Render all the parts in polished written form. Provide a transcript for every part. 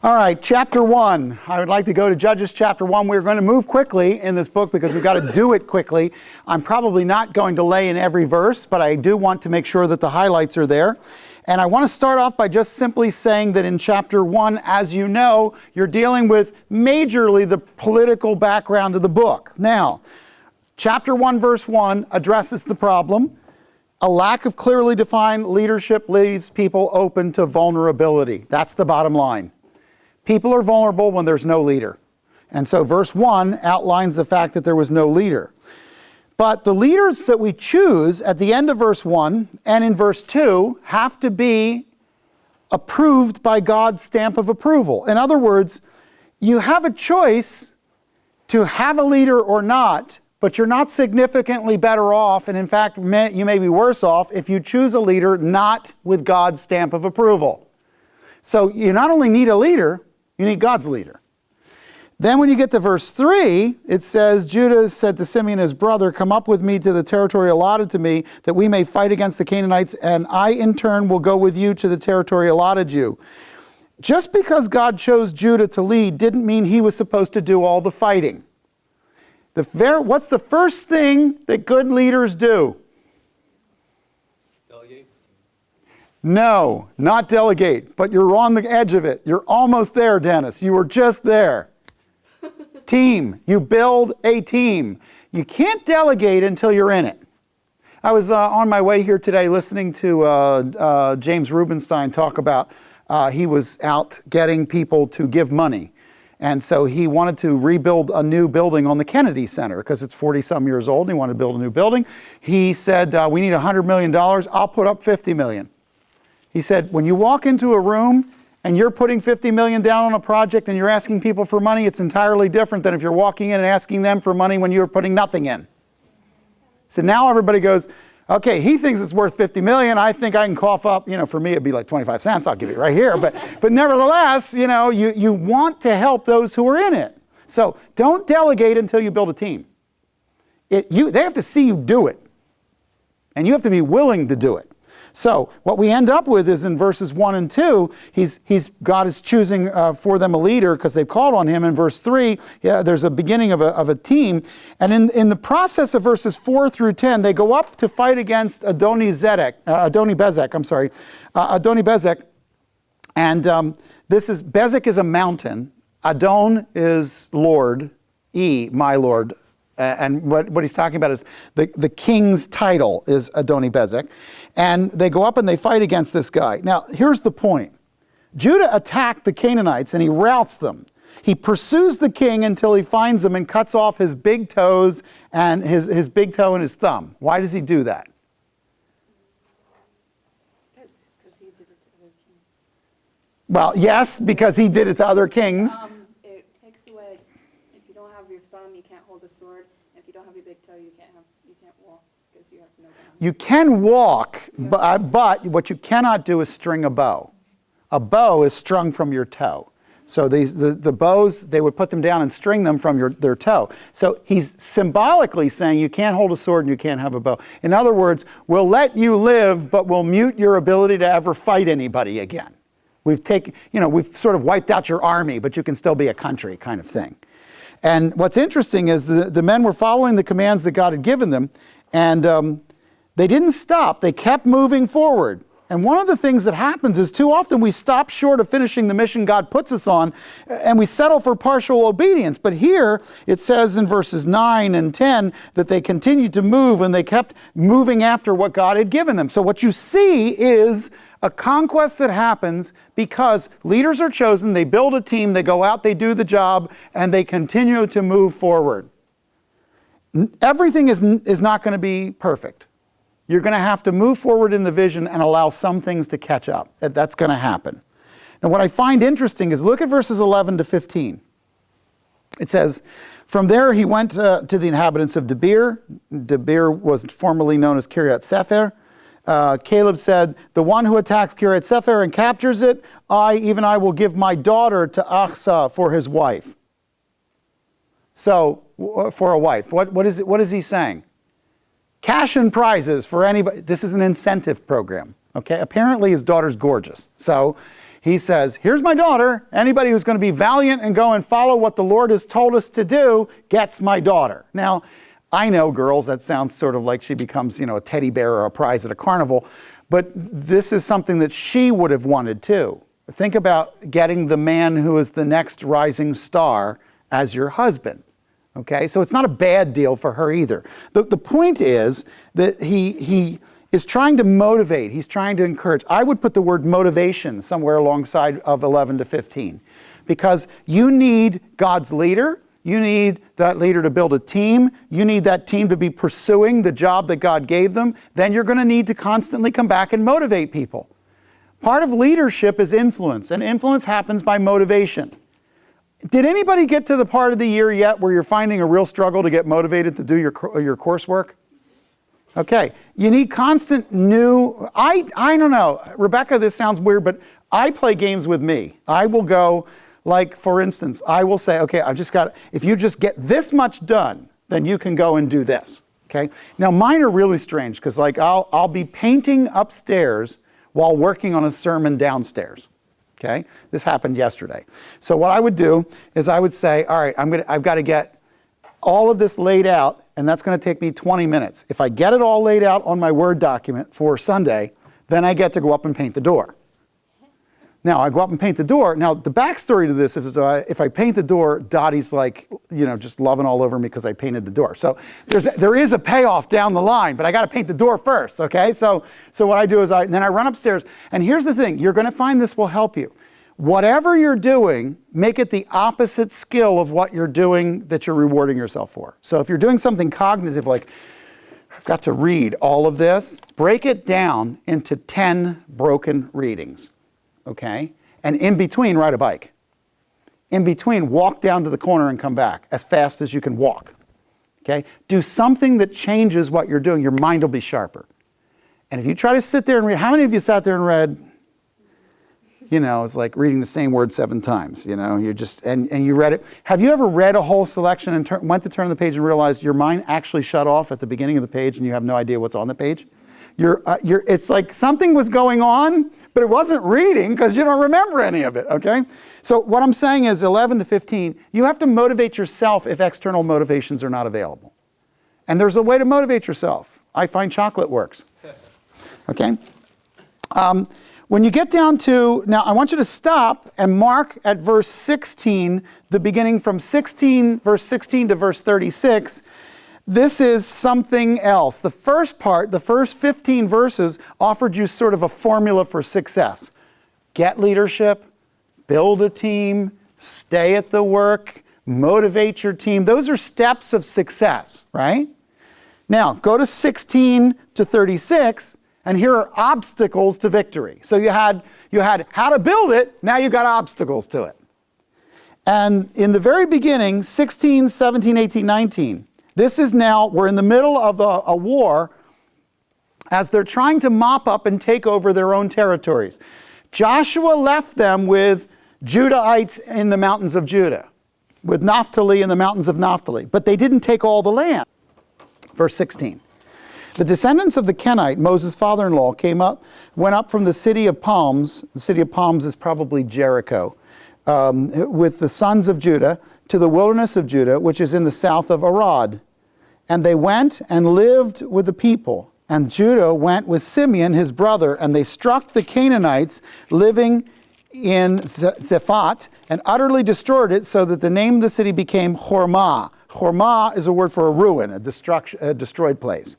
All right, chapter 1. I would like to go to Judges chapter 1. We're going to move quickly in this book because we've got to do it quickly. I'm probably not going to lay in every verse, but I do want to make sure that the highlights are there. And I want to start off by just simply saying that in chapter 1, as you know, you're dealing with majorly the political background of the book. Now, chapter 1, verse 1 addresses the problem. A lack of clearly defined leadership leaves people open to vulnerability. That's the bottom line. People are vulnerable when there's no leader. And so verse 1 outlines the fact that there was no leader. But the leaders that we choose at the end of verse 1 and in verse 2 have to be approved by God's stamp of approval. In other words, you have a choice to have a leader or not, but you're not significantly better off, and in fact, you may be worse off if you choose a leader not with God's stamp of approval. So you not only need a leader, you need God's leader. Then when you get to verse 3, it says, Judah said to Simeon his brother, "Come up with me to the territory allotted to me, that we may fight against the Canaanites, and I in turn will go with you to the territory allotted you." Just because God chose Judah to lead didn't mean he was supposed to do all the fighting. What's the first thing that good leaders do? No, not delegate, but you're on the edge of it. You're almost there, Dennis. You were just there. Team. You build a team. You can't delegate until you're in it. I was on my way here today listening to James Rubenstein talk about he was out getting people to give money. And so he wanted to rebuild a new building on the Kennedy Center because it's 40-some years old and he wanted to build a new building. He said, we need $100 million. I'll put up $50 million. He said, when you walk into a room and you're putting $50 million down on a project and you're asking people for money, it's entirely different than if you're walking in and asking them for money when you're putting nothing in. So now everybody goes, okay, he thinks it's worth $50 million. I think I can cough up, for me it'd be like 25 cents. I'll give it right here. But nevertheless, you want to help those who are in it. So don't delegate until you build a team. They have to see you do it. And you have to be willing to do it. So what we end up with is in verses 1 and 2, God is choosing for them a leader because they've called on him. In verse 3, there's a beginning of a team. And in the process of verses 4 through 10, they go up to fight against Adoni-Bezek. And Bezek is a mountain. Adon is Lord, my Lord. And what he's talking about is the king's title is Adoni-Bezek. And they go up and they fight against this guy. Now, here's the point. Judah attacked the Canaanites and he routs them. He pursues the king until he finds them and cuts off his big toes and his big toe and his thumb. Why does he do that? Because he did it to other kings. Well, yes, because he did it to other kings. It takes away, if you don't have your thumb, you can't hold a sword. If you don't have your big toe, you can't walk because you have no thumb. You can walk, but what you cannot do is string a bow. A bow is strung from your toe. So the bows, they would put them down and string them from their toe. So he's symbolically saying you can't hold a sword and you can't have a bow. In other words, we'll let you live, but we'll mute your ability to ever fight anybody again. We've sort of wiped out your army, but you can still be a country kind of thing. And what's interesting is the men were following the commands that God had given them, and they didn't stop. They kept moving forward. And one of the things that happens is too often we stop short of finishing the mission God puts us on, and we settle for partial obedience. But here it says in verses 9 and 10 that they continued to move, and they kept moving after what God had given them. So what you see is a conquest that happens because leaders are chosen, they build a team, they go out, they do the job, and they continue to move forward. Everything is not going to be perfect. You're going to have to move forward in the vision and allow some things to catch up. That's going to happen. Now, what I find interesting is look at verses 11 to 15. It says, from there he went to the inhabitants of Debir. Debir was formerly known as Kiryat Sefer. Caleb said, the one who attacks Kiryat Sefer and captures it, I will give my daughter to Achsah for his wife. So, for a wife. What is he saying? Cash and prizes for anybody. This is an incentive program. Okay. Apparently his daughter's gorgeous. So He says, here's my daughter. Anybody who's going to be valiant and go and follow what the Lord has told us to do gets my daughter. Now, I know, girls, that sounds sort of like she becomes, a teddy bear or a prize at a carnival, but this is something that she would have wanted too. Think about getting the man who is the next rising star as your husband. Okay, so it's not a bad deal for her either. The point is that he is trying to motivate. He's trying to encourage. I would put the word motivation somewhere alongside of 11 to 15, because you need God's leader. You need that leader to build a team. You need that team to be pursuing the job that God gave them. Then you're going to need to constantly come back and motivate people. Part of leadership is influence, and influence happens by motivation. Did anybody get to the part of the year yet where you're finding a real struggle to get motivated to do your coursework? Okay, you need constant new, I don't know, Rebecca, this sounds weird, but I play games with me. I will go, like, for instance, I will say, okay, if you just get this much done, then you can go and do this, okay? Now, mine are really strange, because, like, I'll be painting upstairs while working on a sermon downstairs. Okay, this happened yesterday. So what I would do is I would say, all right, I've got to get all of this laid out, and that's going to take me 20 minutes. If I get it all laid out on my Word document for Sunday, then I get to go up and paint the door. Now, I go up and paint the door. Now, the backstory to this is if I paint the door, Dottie's like, just loving all over me because I painted the door. So there is a payoff down the line, but I got to paint the door first, okay? So what I do is then I run upstairs. And here's the thing. You're going to find this will help you. Whatever you're doing, make it the opposite skill of what you're doing that you're rewarding yourself for. So if you're doing something cognitive, like, I've got to read all of this, break it down into 10 broken readings. Okay? And in between, ride a bike. In between, walk down to the corner and come back as fast as you can walk. Okay? Do something that changes what you're doing. Your mind will be sharper. And if you try to sit there and read, how many of you sat there and read, it's like reading the same word 7 times, you just, and you read it. Have you ever read a whole selection and went to turn the page and realized your mind actually shut off at the beginning of the page and you have no idea what's on the page? It's like something was going on, but it wasn't reading because you don't remember any of it, okay? So what I'm saying is 11 to 15, you have to motivate yourself if external motivations are not available. And there's a way to motivate yourself. I find chocolate works, okay? When you get down to, now I want you to stop and mark at verse 16, the beginning from verse 16 to verse 36. This is something else. The first part, the first 15 verses, offered you sort of a formula for success. Get leadership, build a team, stay at the work, motivate your team. Those are steps of success, right? Now, go to 16 to 36, and here are obstacles to victory. So you had how to build it, now you've got obstacles to it. And in the very beginning, 16, 17, 18, 19, this is now, we're in the middle of a war as they're trying to mop up and take over their own territories. Joshua left them with Judahites in the mountains of Judah, with Naphtali in the mountains of Naphtali, but they didn't take all the land. Verse 16. The descendants of the Kenite, Moses' father-in-law, went up from the city of palms. The city of palms is probably Jericho, with the sons of Judah to the wilderness of Judah, which is in the south of Arad. And they went and lived with the people. And Judah went with Simeon, his brother, and they struck the Canaanites living in Zephat and utterly destroyed it, so that the name of the city became Hormah. Hormah is a word for a ruin, a destroyed place.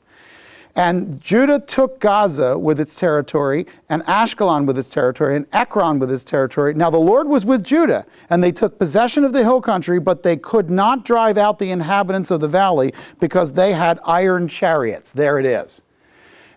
And Judah took Gaza with its territory, and Ashkelon with its territory, and Ekron with its territory. Now the Lord was with Judah, and they took possession of the hill country, but they could not drive out the inhabitants of the valley because they had iron chariots. There it is.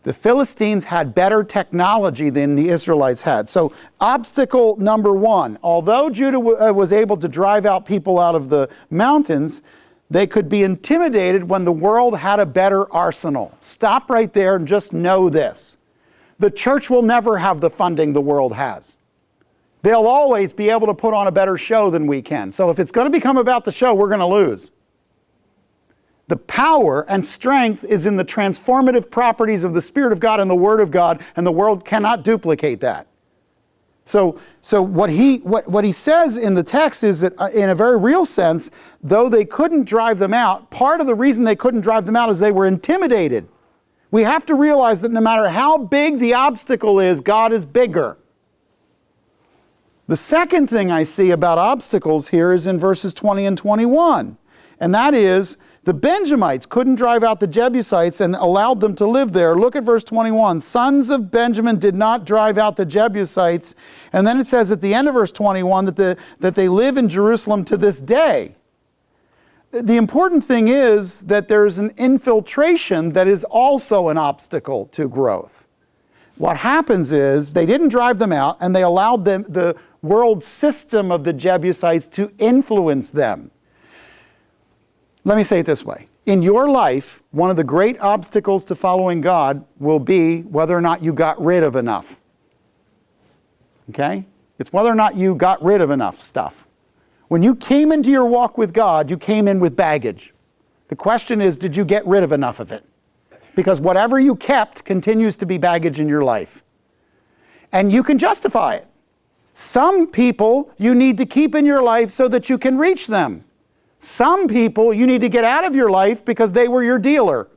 The Philistines had better technology than the Israelites had. So obstacle number 1, although Judah was able to drive out people out of the mountains, they could be intimidated when the world had a better arsenal. Stop right there and just know this. The church will never have the funding the world has. They'll always be able to put on a better show than we can. So if it's going to become about the show, we're going to lose. The power and strength is in the transformative properties of the Spirit of God and the Word of God, and the world cannot duplicate that. So what he says in the text is that in a very real sense, though they couldn't drive them out, part of the reason they couldn't drive them out is they were intimidated. We have to realize that no matter how big the obstacle is, God is bigger. The second thing I see about obstacles here is in verses 20 and 21. And that is, the Benjamites couldn't drive out the Jebusites and allowed them to live there. Look at verse 21. Sons of Benjamin did not drive out the Jebusites. And then it says at the end of verse 21 that they live in Jerusalem to this day. The important thing is that there's an infiltration that is also an obstacle to growth. What happens is they didn't drive them out and they allowed the world system of the Jebusites to influence them. Let me say it this way. In your life, one of the great obstacles to following God will be whether or not you got rid of enough. Okay? It's whether or not you got rid of enough stuff. When you came into your walk with God, you came in with baggage. The question is, did you get rid of enough of it? Because whatever you kept continues to be baggage in your life. And you can justify it. Some people you need to keep in your life so that you can reach them. Some people you need to get out of your life because they were your dealer.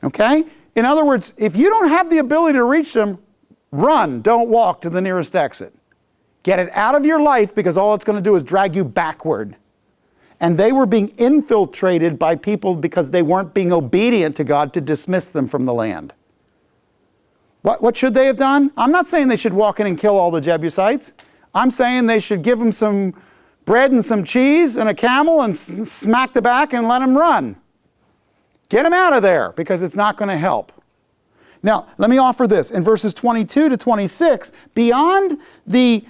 Okay? In other words, if you don't have the ability to reach them, run, don't walk to the nearest exit. Get it out of your life because all it's going to do is drag you backward. And they were being infiltrated by people because they weren't being obedient to God to dismiss them from the land. What should they have done? I'm not saying they should walk in and kill all the Jebusites. I'm saying they should give them some bread and some cheese and a camel and smack the back and let them run. Get them out of there because it's not going to help. Now, let me offer this. In verses 22 to 26, beyond the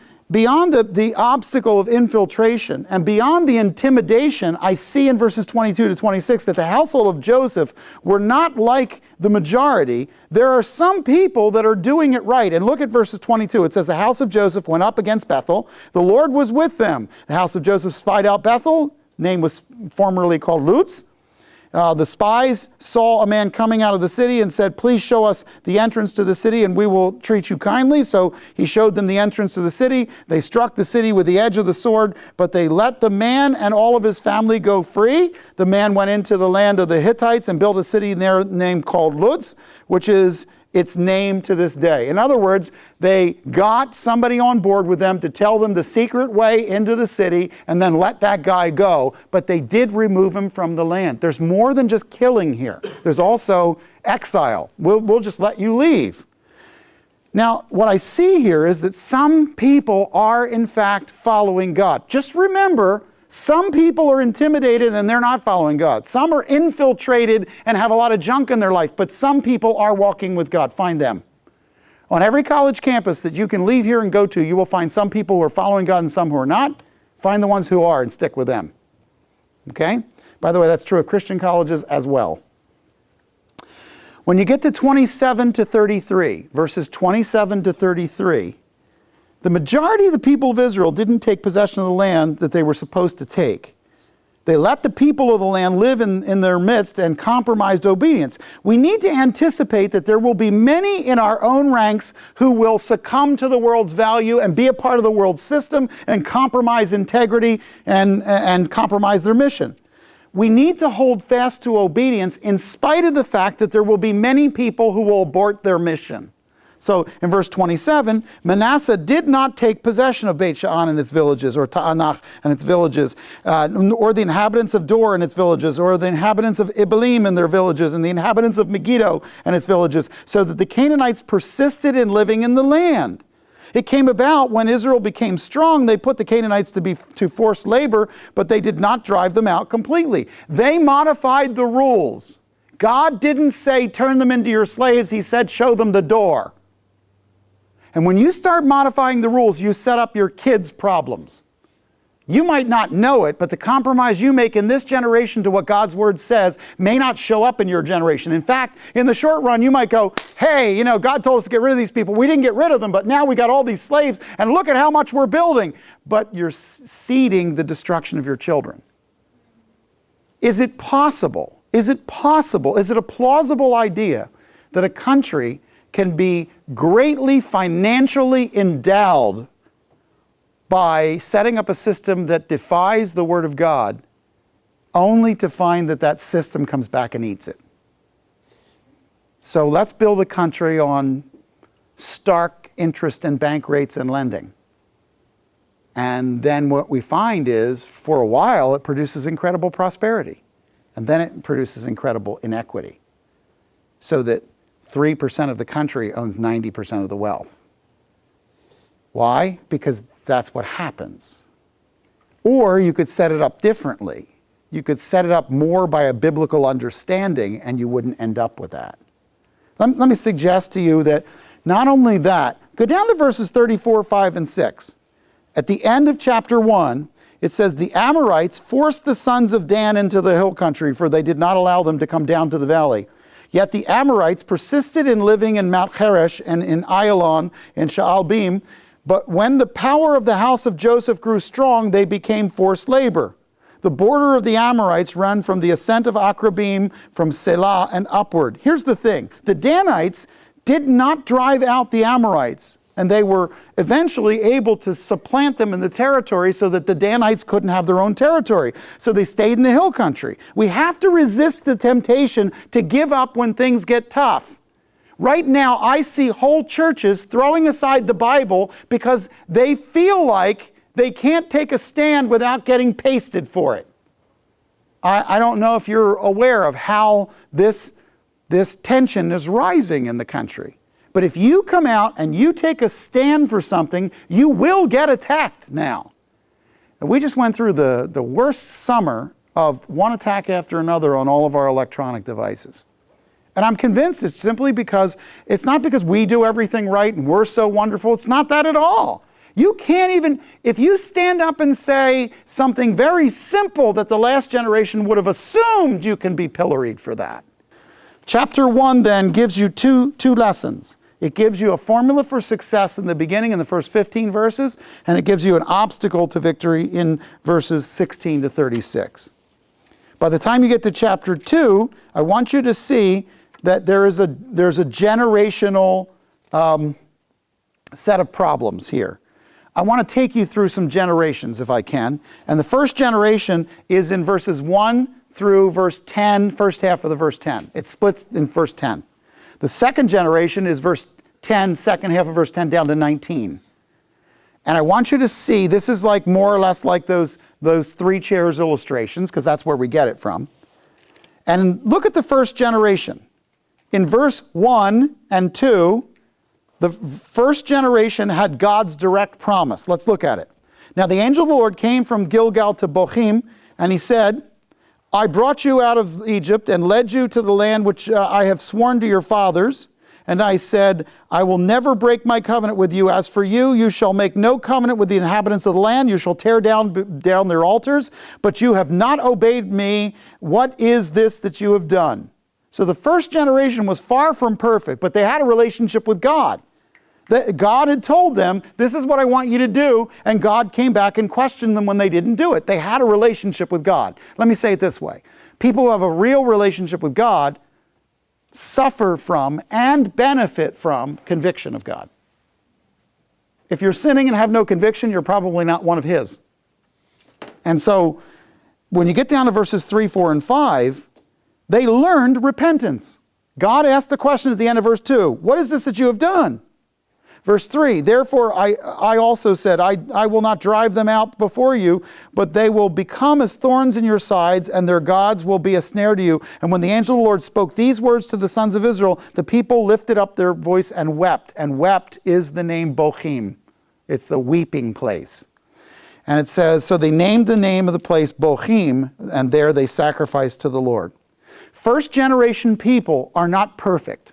obstacle of infiltration and beyond the intimidation, I see in verses 22 to 26 that the household of Joseph were not like the majority. There are some people that are doing it right. And look at verses 22. It says, the house of Joseph went up against Bethel. The Lord was with them. The house of Joseph spied out Bethel. Name was formerly called Luz. The spies saw a man coming out of the city and said, please show us the entrance to the city and we will treat you kindly. So he showed them the entrance to the city. They struck the city with the edge of the sword, but they let the man and all of his family go free. The man went into the land of the Hittites and built a city there named called Luz, which is its name to this day. In other words, they got somebody on board with them to tell them the secret way into the city and then let that guy go. But they did remove him from the land. There's more than just killing here. There's also exile. We'll just let you leave. Now, what I see here is that some people are in fact following God. Just remember, some people are intimidated and they're not following God. Some are infiltrated and have a lot of junk in their life, but some people are walking with God. Find them. On every college campus that you can leave here and go to, you will find some people who are following God and some who are not. Find the ones who are and stick with them. Okay? By the way, that's true of Christian colleges as well. When you get to 27 to 33, verses 27 to 33, the majority of the people of Israel didn't take possession of the land that they were supposed to take. They let the people of the land live in their midst and compromised obedience. We need to anticipate that there will be many in our own ranks who will succumb to the world's value and be a part of the world's system and compromise integrity and compromise their mission. We need to hold fast to obedience in spite of the fact that there will be many people who will abort their mission. So in verse 27, Manasseh did not take possession of Beit Sha'an and its villages, or Ta'anach and its villages, or the inhabitants of Dor and its villages, or the inhabitants of Ibalim and their villages, and the inhabitants of Megiddo and its villages, so that the Canaanites persisted in living in the land. It came about when Israel became strong, they put the Canaanites to forced labor, but they did not drive them out completely. They modified the rules. God didn't say, turn them into your slaves. He said, show them the door. And when you start modifying the rules, you set up your kids' problems. You might not know it, but the compromise you make in this generation to what God's Word says may not show up in your generation. In fact, in the short run, you might go, hey, God told us to get rid of these people. We didn't get rid of them, but now we got all these slaves, and look at how much we're building. But you're seeding the destruction of your children. Is it possible? Is it a plausible idea that a country can be greatly financially endowed by setting up a system that defies the Word of God, only to find that that system comes back and eats it. So let's build a country on stark interest and bank rates and lending. And then what we find is, for a while, it produces incredible prosperity. And then it produces incredible inequity. So that 3% of the country owns 90% of the wealth. Why? Because that's what happens. Or you could set it up differently. You could set it up more by a biblical understanding, and you wouldn't end up with that. Let me suggest to you that not only that, go down to verses 34, 5, and 6. At the end of chapter 1, it says, the Amorites forced the sons of Dan into the hill country, for they did not allow them to come down to the valley. Yet the Amorites persisted in living in Mount Heresh and in Ayalon and Shaalbim. But when the power of the house of Joseph grew strong, they became forced labor. The border of the Amorites ran from the ascent of Akrabim, from Selah and upward. Here's the thing. The Danites did not drive out the Amorites, and they were eventually able to supplant them in the territory so that the Danites couldn't have their own territory. So they stayed in the hill country. We have to resist the temptation to give up when things get tough. Right now, I see whole churches throwing aside the Bible because they feel like they can't take a stand without getting pasted for it. I don't know if you're aware of how this tension is rising in the country. But if you come out and you take a stand for something, you will get attacked now. And we just went through the worst summer of one attack after another on all of our electronic devices. And I'm convinced it's simply because, it's not because we do everything right and we're so wonderful. It's not that at all. You can't even, if you stand up and say something very simple that the last generation would have assumed, you can be pilloried for that. Chapter 1 then gives you two lessons. It gives you a formula for success in the beginning in the first 15 verses, and it gives you an obstacle to victory in verses 16 to 36. By the time you get to chapter 2, I want you to see that there's a generational set of problems here. I want to take you through some generations if I can. And the first generation is in verses 1 through verse 10, first half of the verse 10. It splits in verse 10. The second generation is verse 10, second half of verse 10 down to 19. And I want you to see, this is like more or less like those three chairs illustrations, because that's where we get it from. And look at the first generation. In verse 1 and 2, the first generation had God's direct promise. Let's look at it. Now the angel of the Lord came from Gilgal to Bochim, and he said, I brought you out of Egypt and led you to the land which I have sworn to your fathers. And I said, I will never break my covenant with you. As for you, you shall make no covenant with the inhabitants of the land. You shall tear down their altars, but you have not obeyed me. What is this that you have done? So the first generation was far from perfect, but they had a relationship with God. God had told them, this is what I want you to do, and God came back and questioned them when they didn't do it. They had a relationship with God. Let me say it this way. People who have a real relationship with God suffer from and benefit from conviction of God. If you're sinning and have no conviction, you're probably not one of His. And so, when you get down to verses 3, 4, and 5, they learned repentance. God asked the question at the end of verse 2, what is this that you have done? Verse 3, therefore I also said, I will not drive them out before you, but they will become as thorns in your sides, and their gods will be a snare to you. And when the angel of the Lord spoke these words to the sons of Israel, the people lifted up their voice and wept. And wept is the name Bochim. It's the weeping place. And it says, so they named the name of the place Bochim, and there they sacrificed to the Lord. First generation people are not perfect.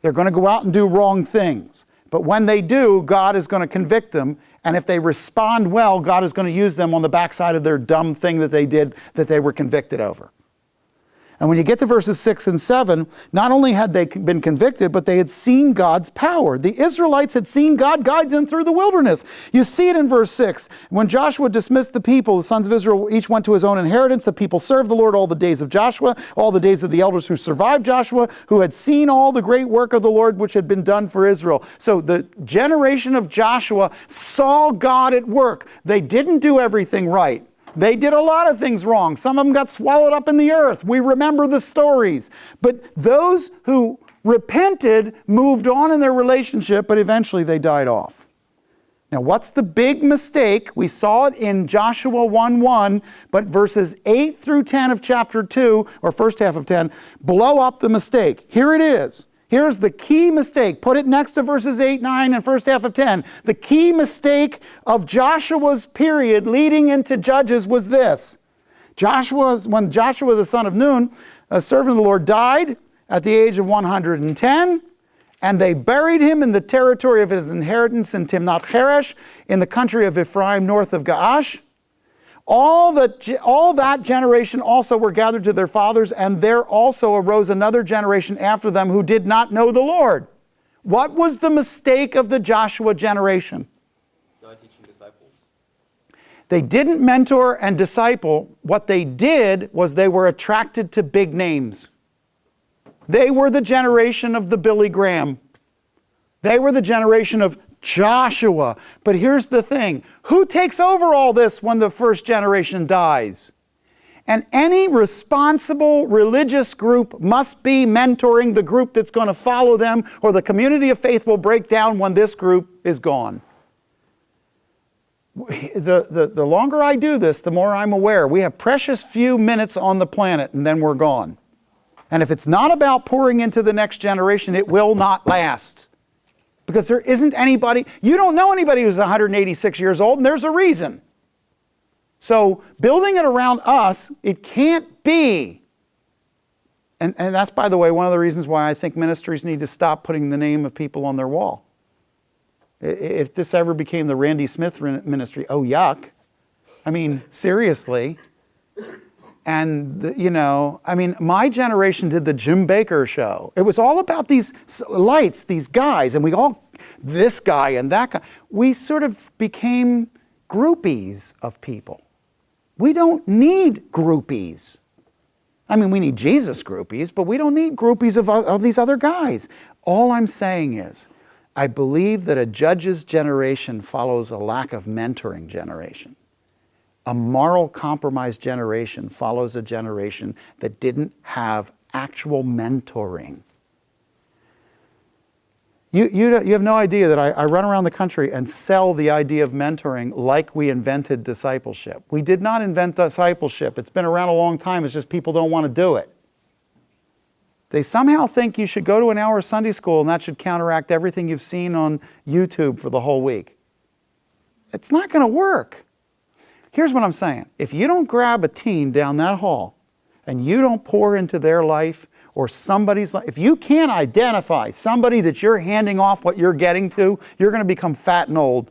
They're going to go out and do wrong things. But when they do, God is going to convict them. And if they respond well, God is going to use them on the backside of their dumb thing that they did that they were convicted over. And when you get to verses 6 and 7, not only had they been convicted, but they had seen God's power. The Israelites had seen God guide them through the wilderness. You see it in verse 6. When Joshua dismissed the people, the sons of Israel each went to his own inheritance. The people served the Lord all the days of Joshua, all the days of the elders who survived Joshua, who had seen all the great work of the Lord which had been done for Israel. So the generation of Joshua saw God at work. They didn't do everything right. They did a lot of things wrong. Some of them got swallowed up in the earth. We remember the stories. But those who repented moved on in their relationship, but eventually they died off. Now, what's the big mistake? We saw it in Joshua 1:1, but verses 8 through 10 of chapter 2, or first half of 10, blow up the mistake. Here it is. Here's the key mistake. Put it next to verses 8, 9, and first half of 10. The key mistake of Joshua's period leading into Judges was this. When Joshua the son of Nun, a servant of the Lord, died at the age of 110, and they buried him in the territory of his inheritance in Timnath-Heresh, in the country of Ephraim, north of Gaash. All that generation also were gathered to their fathers, and there also arose another generation after them who did not know the Lord. What was the mistake of the Joshua generation? Not teaching disciples. They didn't mentor and disciple. What they did was they were attracted to big names. They were the generation of the Billy Graham. They were the generation of Joshua. But here's the thing. Who takes over all this when the first generation dies? And any responsible religious group must be mentoring the group that's going to follow them, or the community of faith will break down when this group is gone. The longer I do this, the more I'm aware. We have precious few minutes on the planet, and then we're gone. And if it's not about pouring into the next generation, it will not last. Because there isn't anybody, you don't know anybody who's 186 years old, and there's a reason. So building it around us, it can't be. And that's, by the way, one of the reasons why I think ministries need to stop putting the name of people on their wall. If this ever became the Randy Smith ministry, oh yuck. I mean, seriously. And, my generation did the Jim Bakker show. It was all about these lights, these guys, and this guy and that guy. We sort of became groupies of people. We don't need groupies. I mean, we need Jesus groupies, but we don't need groupies of these other guys. All I'm saying is, I believe that a judge's generation follows a lack of mentoring generation. A moral compromise generation follows a generation that didn't have actual mentoring. You have no idea that I run around the country and sell the idea of mentoring like we invented discipleship. We did not invent discipleship. It's been around a long time. It's just people don't want to do it. They somehow think you should go to an hour of Sunday school and that should counteract everything you've seen on YouTube for the whole week. It's not going to work. Here's what I'm saying. If you don't grab a teen down that hall and you don't pour into their life or somebody's life, if you can't identify somebody that you're handing off what you're getting to, you're going to become fat and old,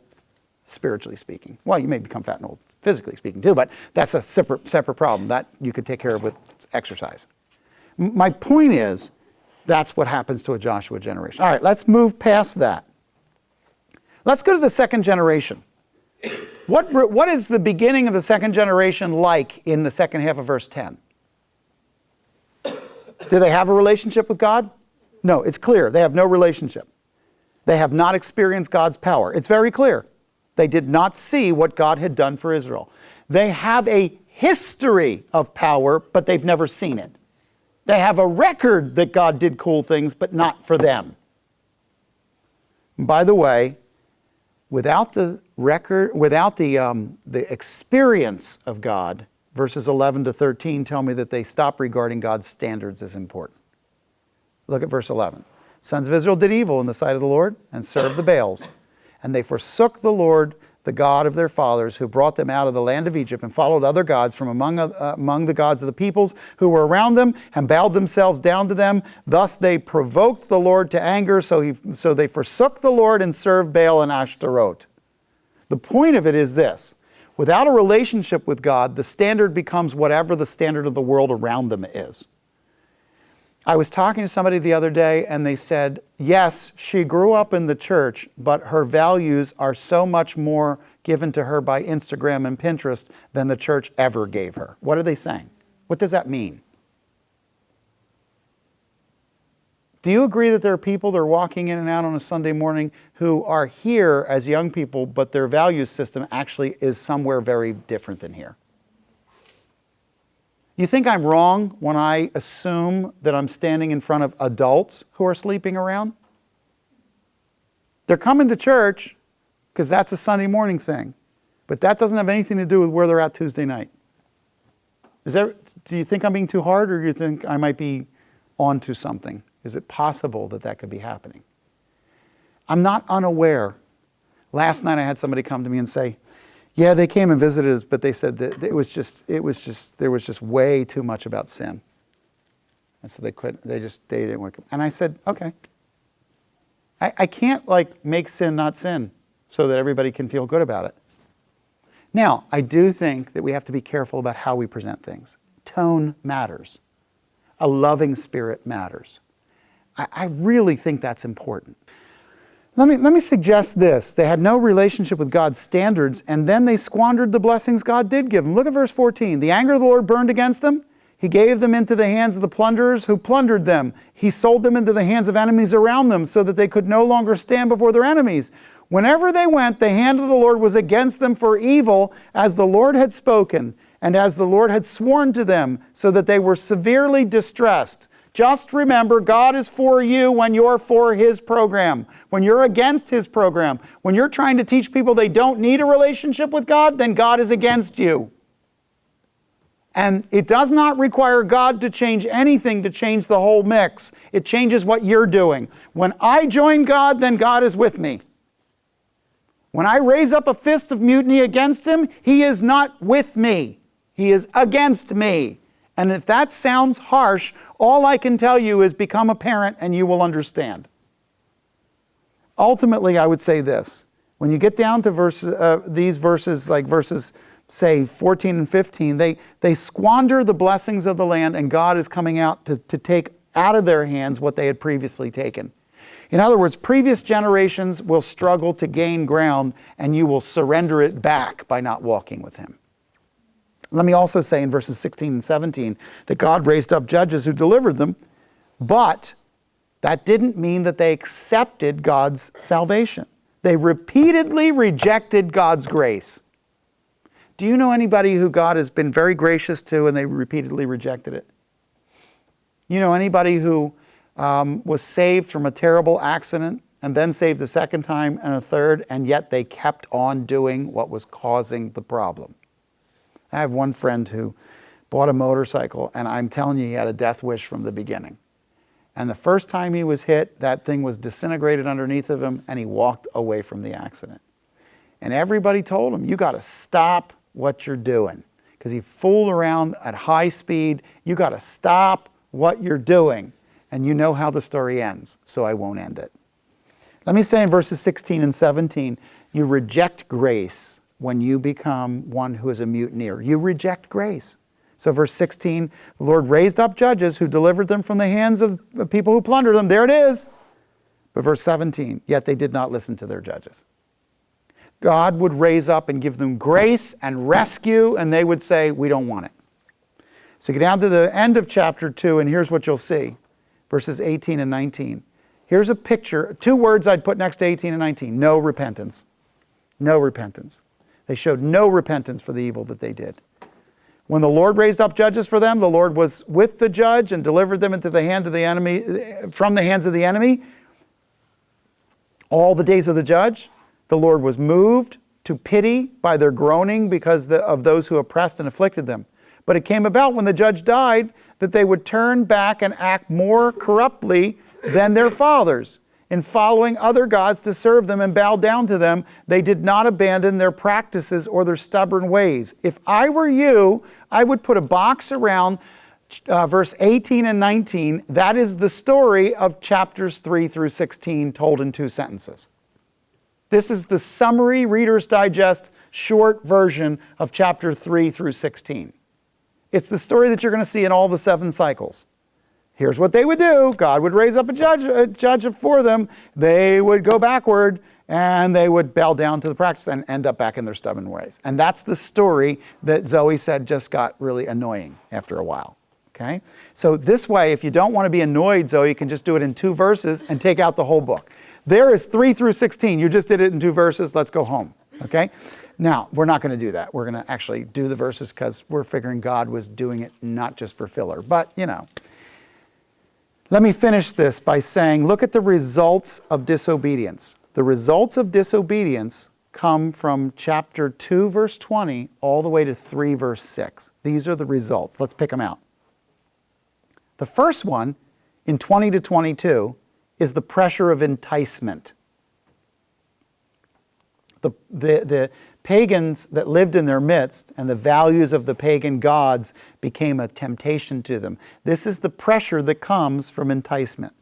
spiritually speaking. Well, you may become fat and old, physically speaking too, but that's a separate problem that you could take care of with exercise. My point is, that's what happens to a Joshua generation. All right, let's move past that. Let's go to the second generation. What is the beginning of the second generation like in the second half of verse 10? Do they have a relationship with God? No, it's clear. They have no relationship. They have not experienced God's power. It's very clear. They did not see what God had done for Israel. They have a history of power, but they've never seen it. They have a record that God did cool things, but not for them. And by the way, without the record, without the experience of God, verses 11 to 13 tell me that they stop regarding God's standards as important. Look at verse 11. Sons of Israel did evil in the sight of the Lord and served the Baals. And they forsook the Lord, the God of their fathers, who brought them out of the land of Egypt, and followed other gods from among the gods of the peoples who were around them, and bowed themselves down to them. Thus they provoked the Lord to anger, so they forsook the Lord and served Baal and Ashtaroth. The point of it is this. Without a relationship with God, the standard becomes whatever the standard of the world around them is. I was talking to somebody the other day and they said, yes, she grew up in the church, but her values are so much more given to her by Instagram and Pinterest than the church ever gave her. What are they saying? What does that mean? Do you agree that there are people that are walking in and out on a Sunday morning who are here as young people, but their value system actually is somewhere very different than here? You think I'm wrong when I assume that I'm standing in front of adults who are sleeping around? They're coming to church because that's a Sunday morning thing, but that doesn't have anything to do with where they're at Tuesday night. Do you think I'm being too hard, or do you think I might be onto something? Is it possible that that could be happening? I'm not unaware. Last night I had somebody come to me and say, yeah, they came and visited us, but they said that there was just way too much about sin. And so they didn't want to come. And I said, okay. I can't make sin not sin so that everybody can feel good about it. Now, I do think that we have to be careful about how we present things. Tone matters. A loving spirit matters. I really think that's important. Let me suggest this. They had no relationship with God's standards, and then they squandered the blessings God did give them. Look at verse 14. The anger of the Lord burned against them. He gave them into the hands of the plunderers who plundered them. He sold them into the hands of enemies around them so that they could no longer stand before their enemies. Whenever they went, the hand of the Lord was against them for evil, as the Lord had spoken, and as the Lord had sworn to them, so that they were severely distressed. Just remember, God is for you when you're for His program. When you're against His program, when you're trying to teach people they don't need a relationship with God, then God is against you. And it does not require God to change anything to change the whole mix. It changes what you're doing. When I join God, then God is with me. When I raise up a fist of mutiny against Him, He is not with me. He is against me. And if that sounds harsh, all I can tell you is become a parent and you will understand. Ultimately, I would say this. When you get down to these verses, like verses, say, 14 and 15, they squander the blessings of the land, and God is coming out to take out of their hands what they had previously taken. In other words, previous generations will struggle to gain ground, and you will surrender it back by not walking with Him. Let me also say in verses 16 and 17 that God raised up judges who delivered them, but that didn't mean that they accepted God's salvation. They repeatedly rejected God's grace. Do you know anybody who God has been very gracious to and they repeatedly rejected it? You know anybody who was saved from a terrible accident and then saved a second time and a third, and yet they kept on doing what was causing the problem? I have one friend who bought a motorcycle, and I'm telling you, he had a death wish from the beginning. And the first time he was hit, that thing was disintegrated underneath of him, and he walked away from the accident. And everybody told him, you got to stop what you're doing, because he fooled around at high speed. You got to stop what you're doing. And you know how the story ends, so I won't end it. Let me say in verses 16 and 17, you reject grace when you become one who is a mutineer. You reject grace. So verse 16, the Lord raised up judges who delivered them from the hands of people who plundered them. There it is. But verse 17, yet they did not listen to their judges. God would raise up and give them grace and rescue, and they would say, we don't want it. So get down to the end of chapter 2, and here's what you'll see. Verses 18 and 19. Here's a picture, 2 words I'd put next to 18 and 19. No repentance. No repentance. They showed no repentance for the evil that they did. When the Lord raised up judges for them, the Lord was with the judge and delivered them into the hand of the enemy, from the hands of the enemy. All the days of the judge, the Lord was moved to pity by their groaning because of those who oppressed and afflicted them. But it came about when the judge died that they would turn back and act more corruptly than their fathers. In following other gods to serve them and bow down to them, they did not abandon their practices or their stubborn ways. If I were you, I would put a box around verse 18 and 19. That is the story of chapters 3 through 16 told in 2 sentences. This is the summary Reader's Digest short version of chapter 3 through 16. It's the story that you're going to see in all the 7 cycles. Here's what they would do. God would raise up a judge for them. They would go backward, and they would bow down to the practice and end up back in their stubborn ways. And that's the story that Zoe said just got really annoying after a while. Okay? So this way, if you don't want to be annoyed, Zoe, you can just do it in 2 verses and take out the whole book. There is 3 through 16. You just did it in 2 verses. Let's go home. Okay? Now, we're not going to do that. We're going to actually do the verses because we're figuring God was doing it not just for filler. But, you know. Let me finish this by saying, look at the results of disobedience. The results of disobedience come from chapter 2, verse 20, all the way to 3, verse 6. These are the results. Let's pick them out. The first one, in 20 to 22, is the pressure of enticement. The pagans that lived in their midst and the values of the pagan gods became a temptation to them. This is the pressure that comes from enticement.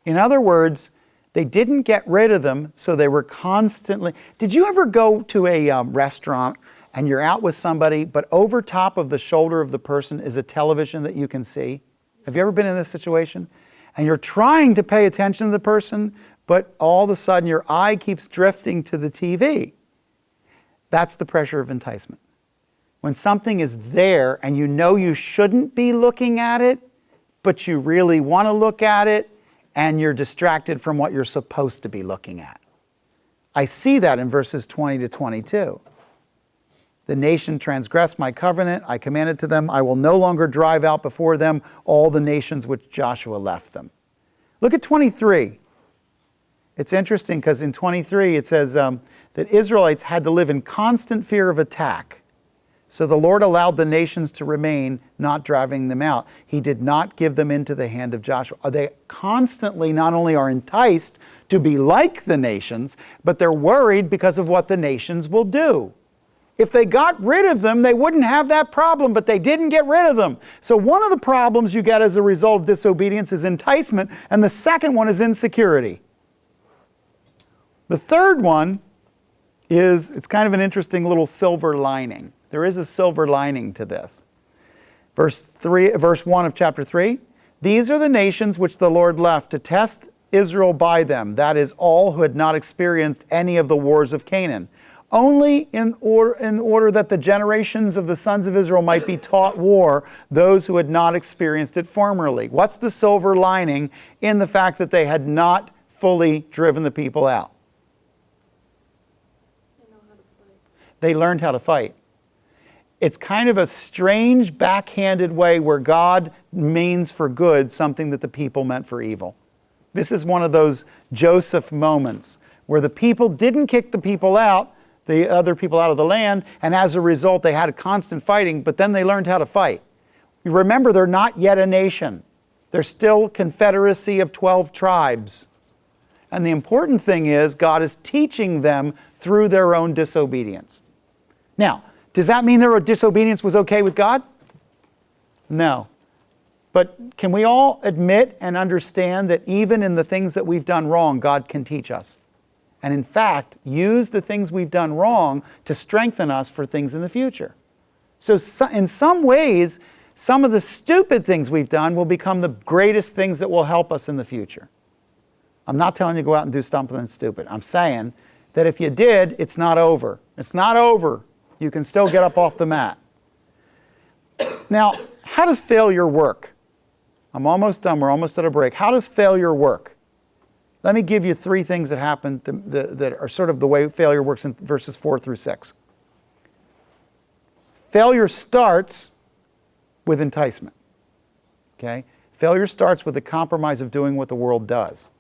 In other words, they didn't get rid of them, so they were constantly... Did you ever go to a restaurant and you're out with somebody, but over top of the shoulder of the person is a television that you can see? Have you ever been in this situation? And you're trying to pay attention to the person, but all of a sudden your eye keeps drifting to the TV. That's the pressure of enticement. When something is there and you know you shouldn't be looking at it, but you really want to look at it, and you're distracted from what you're supposed to be looking at. I see that in verses 20 to 22. The nation transgressed my covenant. I commanded to them, I will no longer drive out before them all the nations which Joshua left them. Look at 23. It's interesting because in 23 it says that Israelites had to live in constant fear of attack. So the Lord allowed the nations to remain, not driving them out. He did not give them into the hand of Joshua. They constantly not only are enticed to be like the nations, but they're worried because of what the nations will do. If they got rid of them, they wouldn't have that problem, but they didn't get rid of them. So one of the problems you get as a result of disobedience is enticement, and the second one is insecurity. The third one is, it's kind of an interesting little silver lining. There is a silver lining to this. Verse 1 of chapter 3, these are the nations which the Lord left to test Israel by them, that is, all who had not experienced any of the wars of Canaan, only in order that the generations of the sons of Israel might be taught war, those who had not experienced it formerly. What's the silver lining in the fact that they had not fully driven the people out? They learned how to fight. It's kind of a strange backhanded way where God means for good something that the people meant for evil. This is one of those Joseph moments where the people didn't kick the people out, the other people out of the land, and as a result they had a constant fighting, but then they learned how to fight. You remember, they're not yet a nation. They're still a confederacy of 12 tribes. And the important thing is God is teaching them through their own disobedience. Now, does that mean their disobedience was okay with God? No. But can we all admit and understand that even in the things that we've done wrong, God can teach us? And in fact, use the things we've done wrong to strengthen us for things in the future. So in some ways, some of the stupid things we've done will become the greatest things that will help us in the future. I'm not telling you to go out and do something stupid. I'm saying that if you did, it's not over. It's not over. You can still get up off the mat. Now, how does failure work? I'm almost done. We're almost at a break. How does failure work? Let me give you 3 things that happen that are sort of the way failure works in verses 4 through 6. Failure starts with enticement. Okay? Failure starts with the compromise of doing what the world does.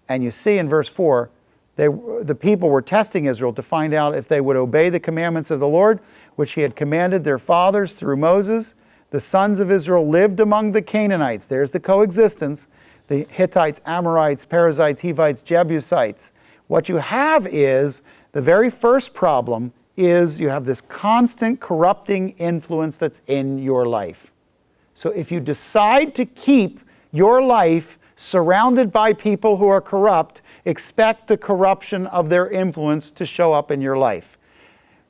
And you see in verse 4, the people were testing Israel to find out if they would obey the commandments of the Lord, which he had commanded their fathers through Moses. The sons of Israel lived among the Canaanites. There's the coexistence. The Hittites, Amorites, Perizzites, Hivites, Jebusites. What you have is, the very first problem is you have this constant corrupting influence that's in your life. So if you decide to keep your life surrounded by people who are corrupt, expect the corruption of their influence to show up in your life.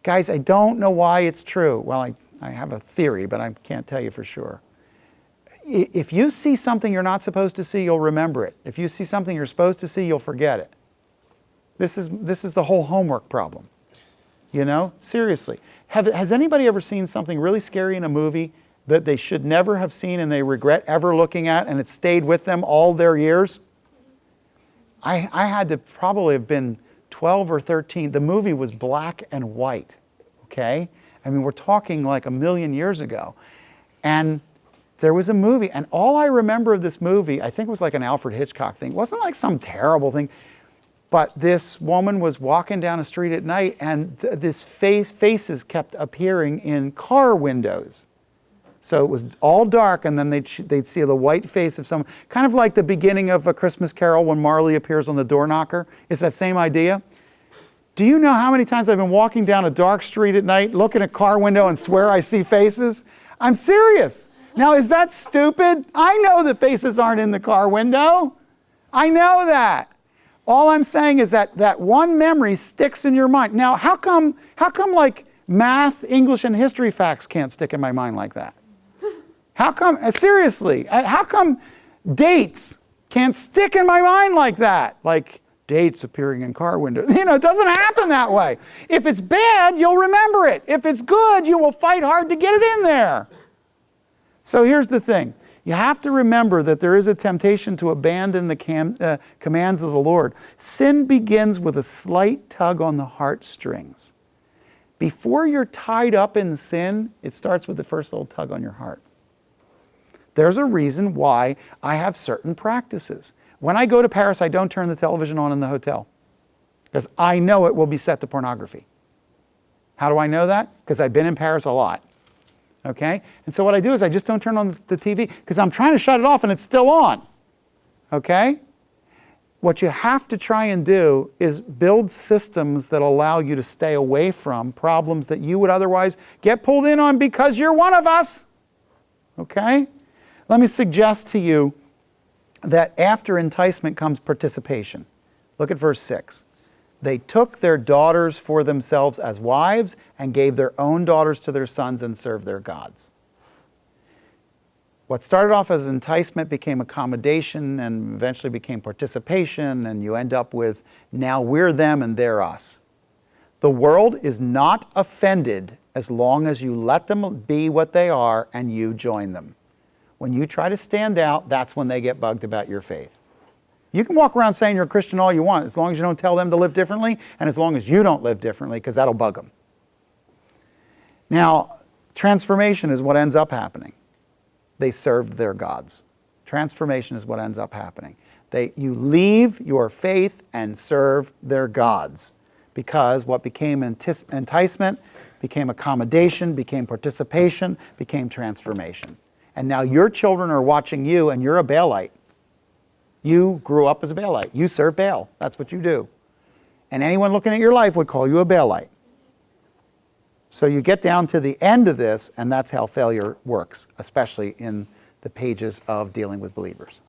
Guys, I don't know why it's true. Well, I have a theory, but I can't tell you for sure. If you see something you're not supposed to see, you'll remember it. If you see something you're supposed to see, you'll forget it. This is the whole homework problem. You know, seriously. Has anybody ever seen something really scary in a movie that they should never have seen and they regret ever looking at, and it stayed with them all their years? I had to probably have been 12 or 13. The movie was black and white, okay? I mean, we're talking like a million years ago. And there was a movie, and all I remember of this movie, I think it was like an Alfred Hitchcock thing. It wasn't like some terrible thing. But this woman was walking down a street at night, and faces kept appearing in car windows. So it was all dark, and then they'd see the white face of someone, kind of like the beginning of A Christmas Carol when Marley appears on the door knocker. It's that same idea. Do you know how many times I've been walking down a dark street at night, look at a car window and swear I see faces? I'm serious. Now, is that stupid? I know the faces aren't in the car window. I know that. All I'm saying is that that one memory sticks in your mind. Now, how come like math, English, and history facts can't stick in my mind like that? How come, seriously, how come dates can't stick in my mind like that? Like dates appearing in car windows. You know, it doesn't happen that way. If it's bad, you'll remember it. If it's good, you will fight hard to get it in there. So here's the thing. You have to remember that there is a temptation to abandon the commands of the Lord. Sin begins with a slight tug on the heartstrings. Before you're tied up in sin, it starts with the first little tug on your heart. There's a reason why I have certain practices. When I go to Paris, I don't turn the television on in the hotel because I know it will be set to pornography. How do I know that? Because I've been in Paris a lot. Okay? And so what I do is I just don't turn on the TV because I'm trying to shut it off and it's still on. Okay? What you have to try and do is build systems that allow you to stay away from problems that you would otherwise get pulled in on because you're one of us. Okay? Let me suggest to you that after enticement comes participation. Look at verse 6. They took their daughters for themselves as wives and gave their own daughters to their sons and served their gods. What started off as enticement became accommodation and eventually became participation, and you end up with now we're them and they're us. The world is not offended as long as you let them be what they are and you join them. When you try to stand out, that's when they get bugged about your faith. You can walk around saying you're a Christian all you want, as long as you don't tell them to live differently, and as long as you don't live differently, because that'll bug them. Now, transformation is what ends up happening. They served their gods. Transformation is what ends up happening. You leave your faith and serve their gods, because what became enticement became accommodation, became participation, became transformation. And now your children are watching you, and you're a Baalite. You grew up as a Baalite. You serve Baal. That's what you do. And anyone looking at your life would call you a Baalite. So you get down to the end of this, and that's how failure works, especially in the pages of dealing with believers.